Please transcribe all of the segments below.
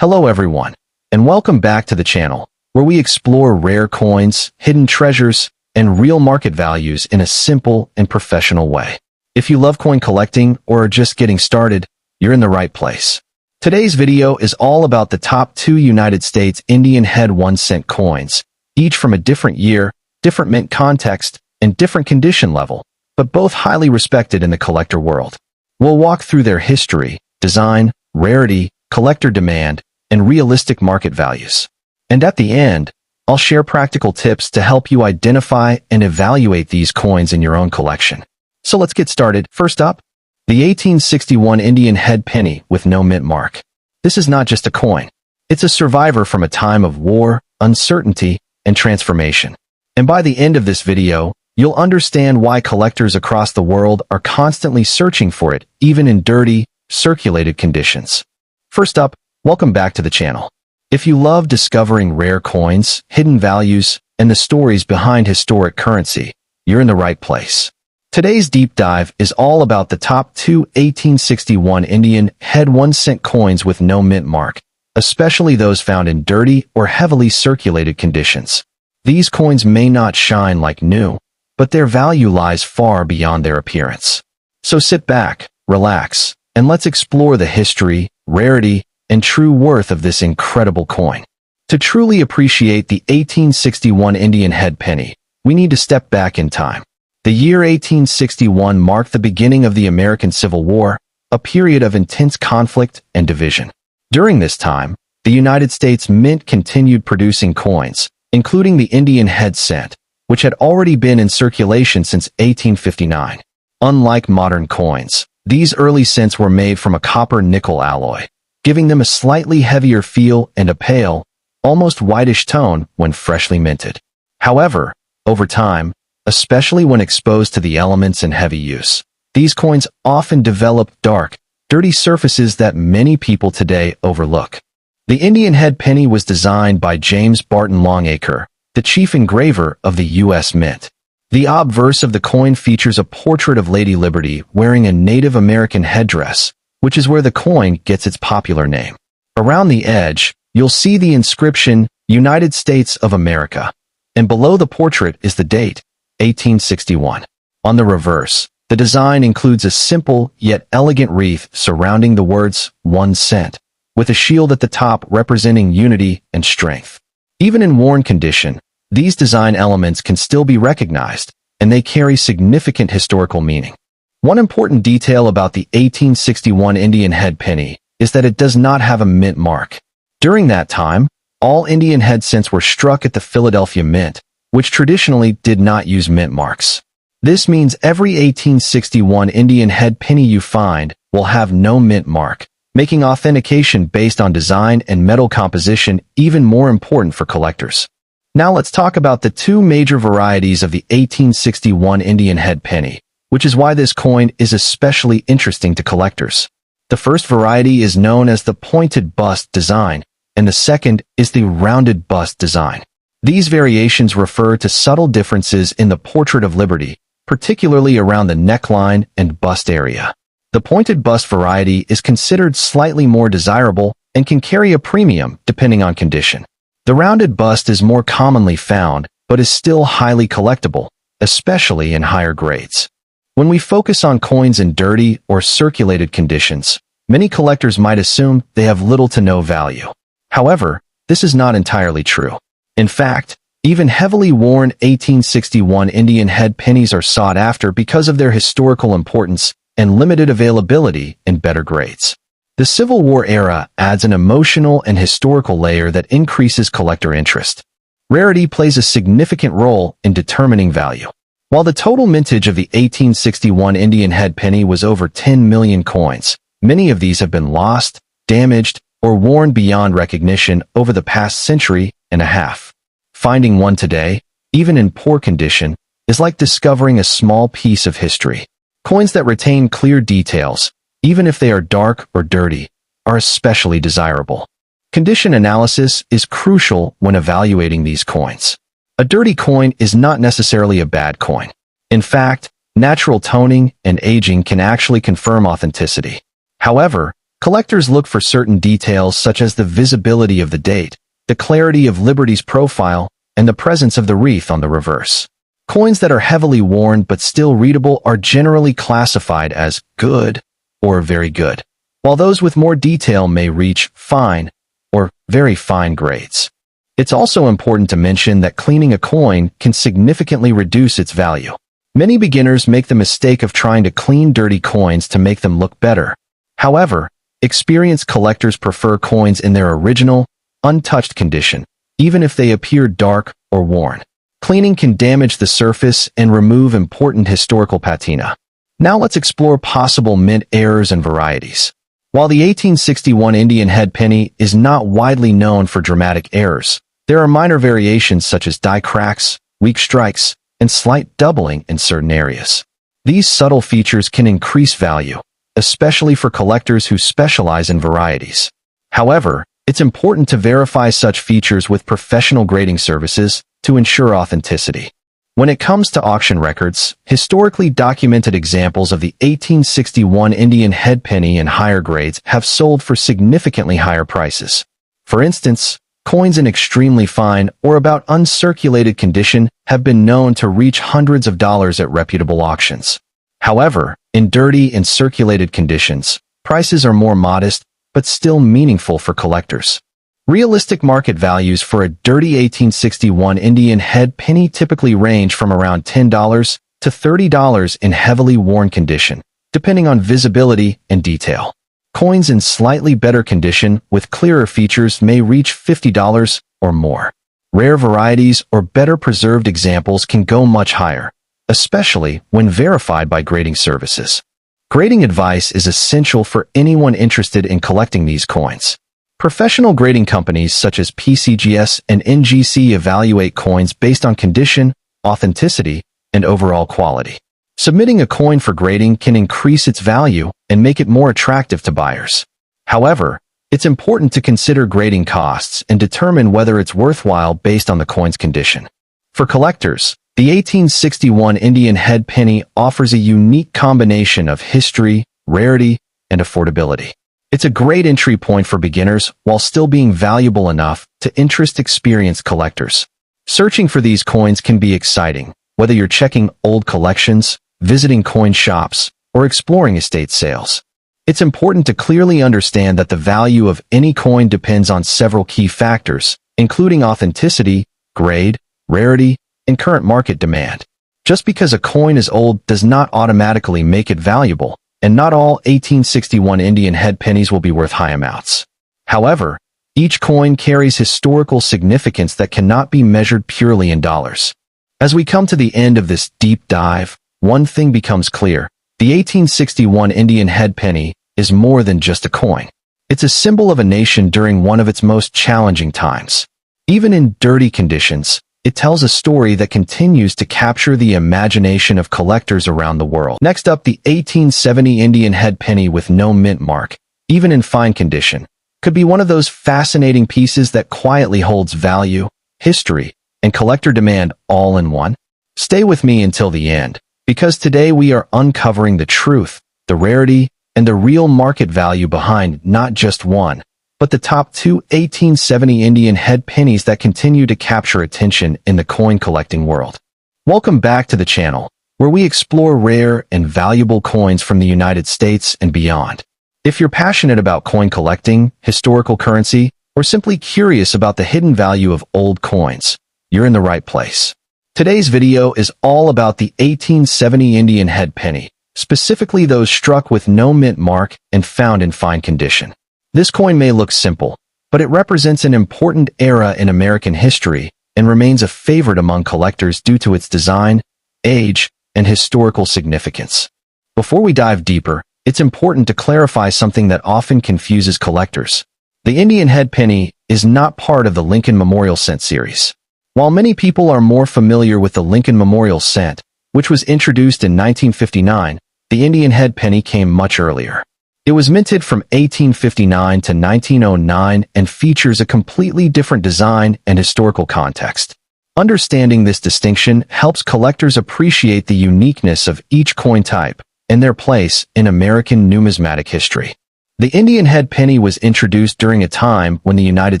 Hello everyone, and welcome back to the channel, where we explore rare coins, hidden treasures, and real market values in a simple and professional way. If you love coin collecting or are just getting started, you're in the right place. Today's video is all about the top 2 United States Indian Head 1-cent coins, each from a different year, different mint context, and different condition level, but both highly respected in the collector world. We'll walk through their history, design, rarity, collector demand, and realistic market values. And at the end, I'll share practical tips to help you identify and evaluate these coins in your own collection. So let's get started. First up, the 1861 Indian Head Penny with no mint mark. This is not just a coin. It's a survivor from a time of war, uncertainty, and transformation. And by the end of this video, you'll understand why collectors across the world are constantly searching for it, even in dirty, circulated conditions. First up, welcome back to the channel. If you love discovering rare coins, hidden values, and the stories behind historic currency, you're in the right place. Today's deep dive is all about the top 2 1861 Indian Head 1-cent coins with no mint mark, especially those found in dirty or heavily circulated conditions. These coins may not shine like new, but their value lies far beyond their appearance. So sit back, relax, and let's explore the history, rarity, and true worth of this incredible coin. To truly appreciate the 1861 Indian Head Penny, we need to step back in time. The year 1861 marked the beginning of the American Civil War, a period of intense conflict and division. During this time, the United States Mint continued producing coins, including the Indian Head cent, which had already been in circulation since 1859. Unlike modern coins, these early cents were made from a copper-nickel alloy, giving them a slightly heavier feel and a pale, almost whitish tone when freshly minted. However, over time, especially when exposed to the elements and heavy use, these coins often develop dark, dirty surfaces that many people today overlook. The Indian Head Penny was designed by James Barton Longacre, the chief engraver of the U.S. Mint. The obverse of the coin features a portrait of Lady Liberty wearing a Native American headdress, which is where the coin gets its popular name. Around the edge, you'll see the inscription, United States of America, and below the portrait is the date, 1861. On the reverse, the design includes a simple yet elegant wreath surrounding the words 1 cent, with a shield at the top representing unity and strength. Even in worn condition, these design elements can still be recognized, and they carry significant historical meaning. One important detail about the 1861 Indian Head Penny is that it does not have a mint mark. During that time, all Indian Head cents were struck at the Philadelphia Mint, which traditionally did not use mint marks. This means every 1861 Indian Head Penny you find will have no mint mark, making authentication based on design and metal composition even more important for collectors. Now let's talk about the 2 major varieties of the 1861 Indian Head Penny, which is why this coin is especially interesting to collectors. The first variety is known as the pointed bust design, and the second is the rounded bust design. These variations refer to subtle differences in the portrait of Liberty, particularly around the neckline and bust area. The pointed bust variety is considered slightly more desirable and can carry a premium depending on condition. The rounded bust is more commonly found, but is still highly collectible, especially in higher grades. When we focus on coins in dirty or circulated conditions, many collectors might assume they have little to no value. However, this is not entirely true. In fact, even heavily worn 1861 Indian Head Pennies are sought after because of their historical importance and limited availability in better grades. The Civil War era adds an emotional and historical layer that increases collector interest. Rarity plays a significant role in determining value. While the total mintage of the 1861 Indian Head Penny was over 10 million coins, many of these have been lost, damaged, or worn beyond recognition over the past century and a half. Finding one today, even in poor condition, is like discovering a small piece of history. Coins that retain clear details, even if they are dark or dirty, are especially desirable. Condition analysis is crucial when evaluating these coins. A dirty coin is not necessarily a bad coin. In fact, natural toning and aging can actually confirm authenticity. However, Collectors look for certain details such as the visibility of the date, the clarity of Liberty's profile, and the presence of the wreath on the reverse. Coins that are heavily worn but still readable are generally classified as good or very good, while those with more detail may reach fine or very fine grades. It's also important to mention that cleaning a coin can significantly reduce its value. Many beginners make the mistake of trying to clean dirty coins to make them look better. However, experienced collectors prefer coins in their original, untouched condition, even if they appear dark or worn. Cleaning can damage the surface and remove important historical patina. Now let's explore possible mint errors and varieties. While the 1861 Indian Head Penny is not widely known for dramatic errors, there are minor variations such as die cracks, weak strikes, and slight doubling in certain areas. These subtle features can increase value, especially for collectors who specialize in varieties. However, it's important to verify such features with professional grading services to ensure authenticity. When it comes to auction records, historically documented examples of the 1861 Indian Head Penny in higher grades have sold for significantly higher prices. For instance, coins in extremely fine or about uncirculated condition have been known to reach hundreds of dollars at reputable auctions. However, in dirty and circulated conditions, prices are more modest but still meaningful for collectors. Realistic market values for a dirty 1861 Indian Head Penny typically range from around $10 to $30 in heavily worn condition, depending on visibility and detail. Coins in slightly better condition with clearer features may reach $50 or more. Rare varieties or better preserved examples can go much higher, especially when verified by grading services. Grading advice is essential for anyone interested in collecting these coins. Professional grading companies such as PCGS and NGC evaluate coins based on condition, authenticity, and overall quality. Submitting a coin for grading can increase its value and make it more attractive to buyers. However, it's important to consider grading costs and determine whether it's worthwhile based on the coin's condition. For collectors, the 1861 Indian Head Penny offers a unique combination of history, rarity, and affordability. It's a great entry point for beginners while still being valuable enough to interest experienced collectors. Searching for these coins can be exciting, whether you're checking old collections, visiting coin shops, or exploring estate sales. It's important to clearly understand that the value of any coin depends on several key factors, including authenticity, grade, rarity, and current market demand. Just because a coin is old does not automatically make it valuable, and not all 1861 Indian Head Pennies will be worth high amounts. However, each coin carries historical significance that cannot be measured purely in dollars. As we come to the end of this deep dive, one thing becomes clear. The 1861 Indian Head Penny is more than just a coin. It's a symbol of a nation during one of its most challenging times. Even in dirty conditions, it tells a story that continues to capture the imagination of collectors around the world. Next up, the 1870 Indian Head Penny with no mint mark, even in fine condition, could be one of those fascinating pieces that quietly holds value, history, and collector demand all in one. Stay with me until the end, because today we are uncovering the truth, the rarity, and the real market value behind not just one, but the top two 1870 Indian Head Pennies that continue to capture attention in the coin collecting world. Welcome back to the channel, where we explore rare and valuable coins from the United States and beyond. If you're passionate about coin collecting, historical currency, or simply curious about the hidden value of old coins, you're in the right place. Today's video is all about the 1870 Indian Head Penny, specifically those struck with no mint mark and found in fine condition. This coin may look simple, but it represents an important era in American history and remains a favorite among collectors due to its design, age, and historical significance. Before we dive deeper, it's important to clarify something that often confuses collectors. The Indian Head Penny is not part of the Lincoln Memorial Cent series. While many people are more familiar with the Lincoln Memorial Cent, which was introduced in 1959, the Indian Head Penny came much earlier. It was minted from 1859 to 1909 and features a completely different design and historical context. Understanding this distinction helps collectors appreciate the uniqueness of each coin type and their place in American numismatic history. The Indian head penny was introduced during a time when the United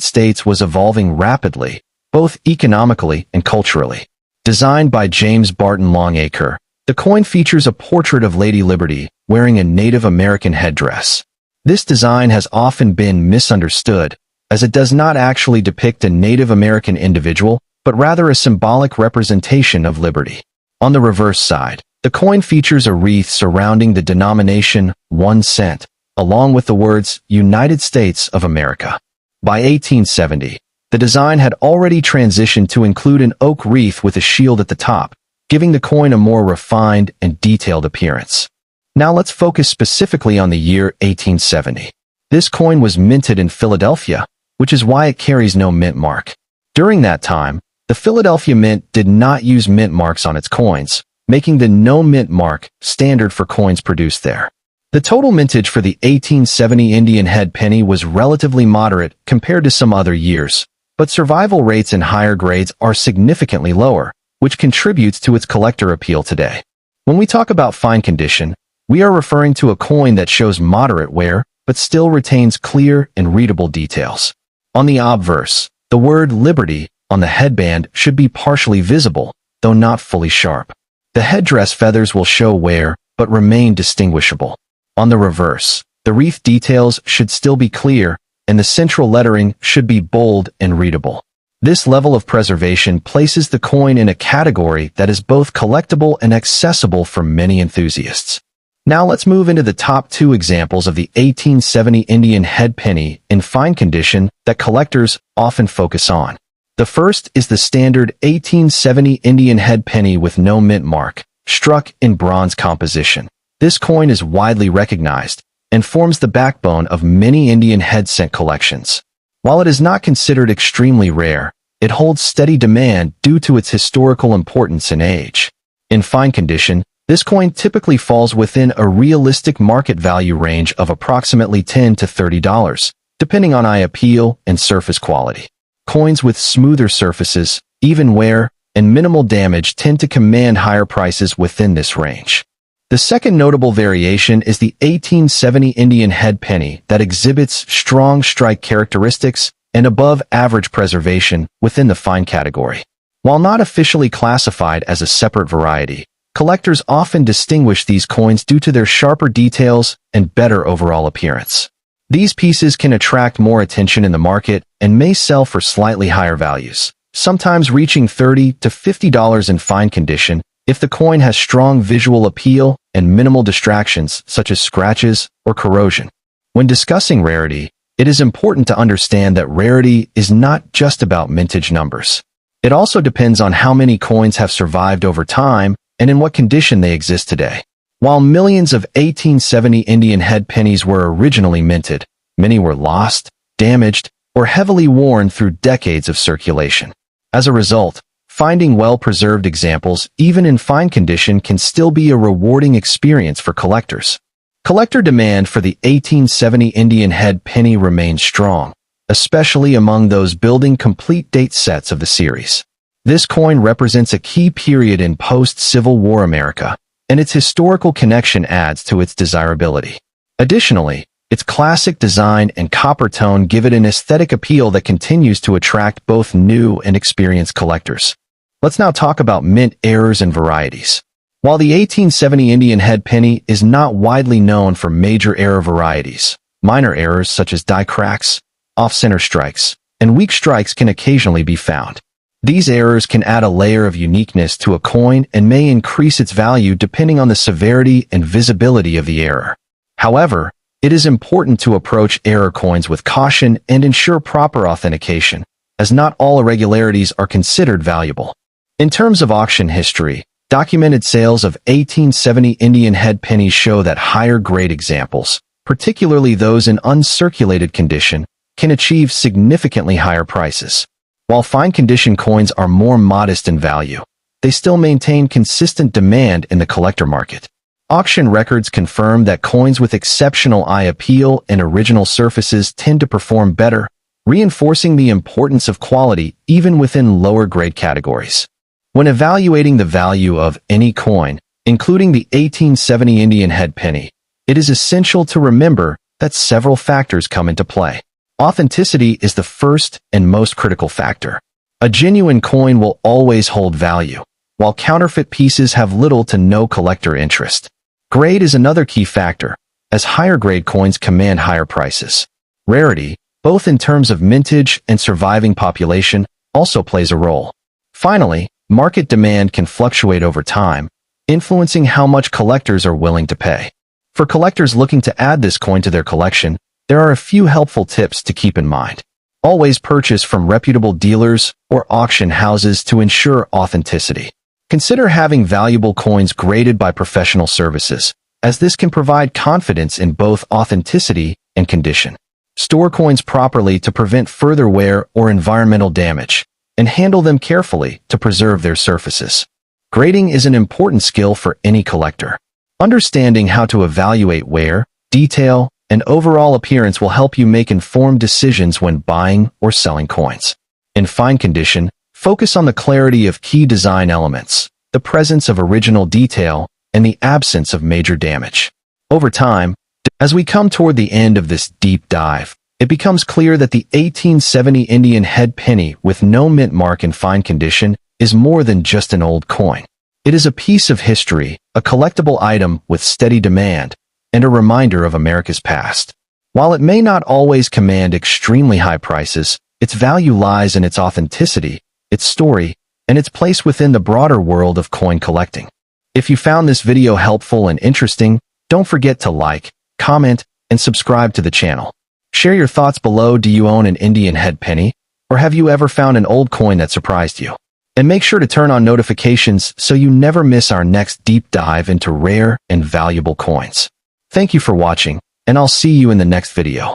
States was evolving rapidly, both economically and culturally. Designed by James Barton Longacre, the coin features a portrait of Lady Liberty wearing a Native American headdress. This design has often been misunderstood, as it does not actually depict a Native American individual, but rather a symbolic representation of liberty. On the reverse side, the coin features a wreath surrounding the denomination 1 cent, along with the words United States of America. By 1870, the design had already transitioned to include an oak wreath with a shield at the top, giving the coin a more refined and detailed appearance. Now let's focus specifically on the year 1870. This coin was minted in Philadelphia, which is why it carries no mint mark. During that time, the Philadelphia Mint did not use mint marks on its coins, making the no mint mark standard for coins produced there. The total mintage for the 1870 Indian head penny was relatively moderate compared to some other years, but survival rates in higher grades are significantly lower, which contributes to its collector appeal today. When we talk about fine condition, we are referring to a coin that shows moderate wear, but still retains clear and readable details. On the obverse, the word Liberty on the headband should be partially visible, though not fully sharp. The headdress feathers will show wear, but remain distinguishable. On the reverse, the wreath details should still be clear, and the central lettering should be bold and readable. This level of preservation places the coin in a category that is both collectible and accessible for many enthusiasts. Now let's move into the top 2 examples of the 1870 Indian head penny in fine condition that collectors often focus on. The first is the standard 1870 Indian head penny with no mint mark, struck in bronze composition. This coin is widely recognized and forms the backbone of many Indian head cent collections. While it is not considered extremely rare, it holds steady demand due to its historical importance and age. In fine condition, this coin typically falls within a realistic market value range of approximately $10 to $30, depending on eye appeal and surface quality. Coins with smoother surfaces, even wear, and minimal damage tend to command higher prices within this range. The second notable variation is the 1870 Indian head penny that exhibits strong strike characteristics and above-average preservation within the fine category. While not officially classified as a separate variety, collectors often distinguish these coins due to their sharper details and better overall appearance. These pieces can attract more attention in the market and may sell for slightly higher values, sometimes reaching $30 to $50 in fine condition if the coin has strong visual appeal and minimal distractions such as scratches or corrosion. When discussing rarity, it is important to understand that rarity is not just about mintage numbers. It also depends on how many coins have survived over time and in what condition they exist today. While millions of 1870 Indian head pennies were originally minted, many were lost, damaged, or heavily worn through decades of circulation. As a result, finding well-preserved examples, even in fine condition, can still be a rewarding experience for collectors. Collector demand for the 1870 Indian head penny remains strong, especially among those building complete date sets of the series. This coin represents a key period in post-Civil War America, and its historical connection adds to its desirability. Additionally, its classic design and copper tone give it an aesthetic appeal that continues to attract both new and experienced collectors. Let's now talk about mint errors and varieties. While the 1870 Indian head penny is not widely known for major error varieties, minor errors such as die cracks, off-center strikes, and weak strikes can occasionally be found. These errors can add a layer of uniqueness to a coin and may increase its value depending on the severity and visibility of the error. However, it is important to approach error coins with caution and ensure proper authentication, as not all irregularities are considered valuable. In terms of auction history, documented sales of 1870 Indian head pennies show that higher-grade examples, particularly those in uncirculated condition, can achieve significantly higher prices. While fine-condition coins are more modest in value, they still maintain consistent demand in the collector market. Auction records confirm that coins with exceptional eye appeal and original surfaces tend to perform better, reinforcing the importance of quality even within lower-grade categories. When evaluating the value of any coin, including the 1870 Indian head penny, it is essential to remember that several factors come into play. Authenticity is the first and most critical factor. A genuine coin will always hold value, while counterfeit pieces have little to no collector interest. Grade is another key factor, as higher-grade coins command higher prices. Rarity, both in terms of mintage and surviving population, also plays a role. Finally, market demand can fluctuate over time, influencing how much collectors are willing to pay. For collectors looking to add this coin to their collection, there are a few helpful tips to keep in mind. Always purchase from reputable dealers or auction houses to ensure authenticity. Consider having valuable coins graded by professional services, as this can provide confidence in both authenticity and condition. Store coins properly to prevent further wear or environmental damage, and handle them carefully to preserve their surfaces. Grading is an important skill for any collector. Understanding how to evaluate wear, detail, and overall appearance will help you make informed decisions when buying or selling coins. In fine condition, focus on the clarity of key design elements, the presence of original detail, and the absence of major damage. Over time, as we come toward the end of this deep dive, it becomes clear that the 1870 Indian Head Penny with no mint mark in fine condition is more than just an old coin. It is a piece of history, a collectible item with steady demand, and a reminder of America's past. While it may not always command extremely high prices, its value lies in its authenticity, its story, and its place within the broader world of coin collecting. If you found this video helpful and interesting, don't forget to like, comment, and subscribe to the channel. Share your thoughts below. Do you own an Indian Head Penny? Or have you ever found an old coin that surprised you? And make sure to turn on notifications so you never miss our next deep dive into rare and valuable coins. Thank you for watching, and I'll see you in the next video.